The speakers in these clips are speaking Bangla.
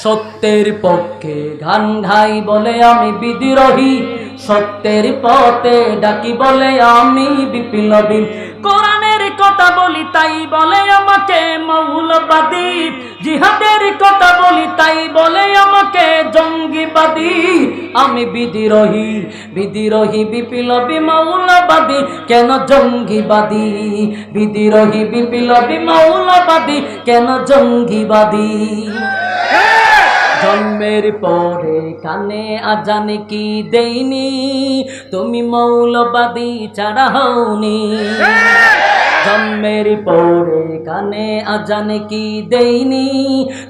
সত্যের পক্ষে গান গাই বলে আমি বিদ্রোহী, সত্যের পথে ডাকি বলে আমি বিপ্লবী। কোরআনের কথা বলি তাই বলে আমাকে মৌলবাদী, জিহাদের কথা বলি তাই বলে আমাকে জঙ্গিবাদী। আমি বিদ্রোহী, বিদ্রোহী বিপ্লবী মৌলবাদী, কেন জঙ্গিবাদী? বিদ্রোহী বিপ্লবী মৌলবাদী, কেন জঙ্গিবাদী? জন্মের পরে কানে আজান কি দেইনি, তুমি মৌলবাদী ছাড়া হওনি। জন্মের পরে কানে আজান কি দেইনি,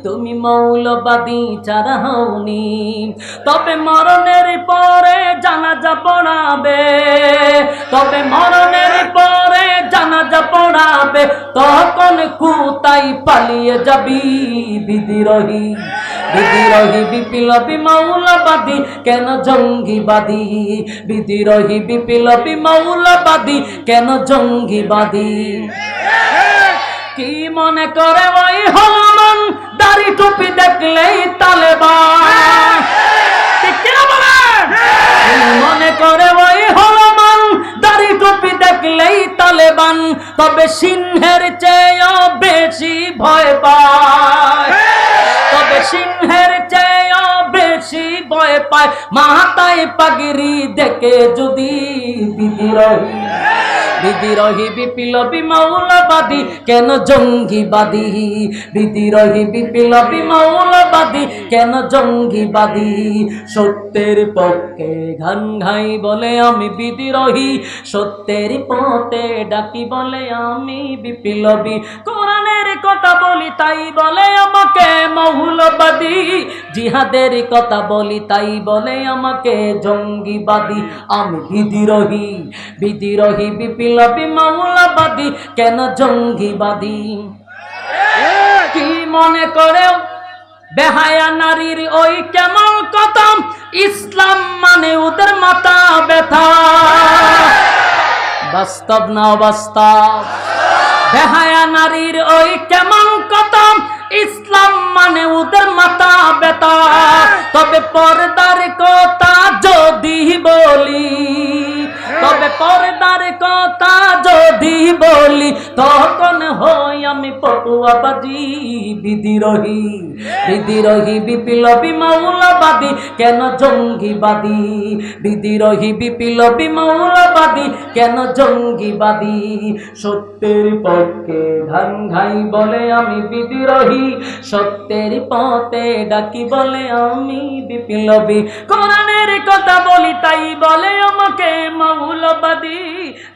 তুমি মৌলবাদী ছাড়া হওনি। তবে মরণের পরে জানাজা পড়াবে, তবে মরণের পরে জানাজা পড়াবে, তখন কোথায় পালিয়ে যাবি? বিদ্রোহী, বিদ্রোহী বিপ্লবী মৌলবাদী, কেন জঙ্গিবাদী? বিদ্রোহী বিপ্লবী মৌলবাদী, কেন জঙ্গিবাদী? কি মনে করে ওই হলমান, দাড়ি টুপি দেখলেই তালেবান? ঠিক কিনা বলেন? কি মনে করে ওই হলমান, দাড়ি টুপি দেখলেই তালেবান? তবে সিংহের চেয়েও বেশি ভয় পায়, তবে সিংহের চেয়েও বেশি ভয় পায় মাথায় পাগড়ি দেখে যদি বিদ্রোহী। বিদ্রোহী বিপ্লবী মৌলবাদী, কেন জঙ্গিবাদী? বিদ্রোহী বিপ্লবী মৌলবাদী, কেন জঙ্গিবাদী? সত্যের পক্ষে গান গাই বলে আমি বিদ্রোহী, সত্যের পথে ডাকি বলে আমি বিপ্লবী। কোরআনের কথা বলি তাই বলে আমাকে মৌলবাদী, জিহাদের কথা বলি তাই বলে আমাকে জঙ্গিবাদী। আমি বিদ্রোহী, বিদ্রোহী বিপ্লবী মৌলবাদী, কেন জঙ্গিবাদী? কি মনে করে বেহায়া নারীর ওই কেমন কথা, ইসলাম মানে ওদের মাথা ব্যথা? বাস্তব না অবাস্তব? বেহায়া নারীর ওই কেমন কথা, ইসলাম মানে ওদের মাথা ব্যথা। তবে পর্দার কথা যদি বলি, তবে পর্দার কথা যদি বলি, তখন হই আমি পটুয়াবাজি। বিদ্রোহী, বিদ্রোহী বিপ্লবী মৌলবাদী, কেন জঙ্গিবাদী? বিদ্রোহী বিপ্লবী মৌলবাদী, কেন জঙ্গিবাদী? সত্যের পক্ষে গান গাই বলে আমি বিদ্রোহী, সত্যের পথে ডাকি বলে আমি বিপ্লবী। কোরআনের কথা বলি তাই বলে আমাকে মৌলবাদী,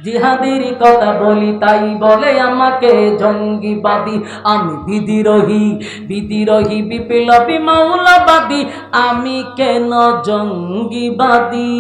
জিহাদের কথা বলি তাই বলে আমাকে জঙ্গিবাদী। আমি বিদ্রোহী, বিদ্রোহী বিপ্লবী মৌলবাদী, আমি কেন জঙ্গিবাদী?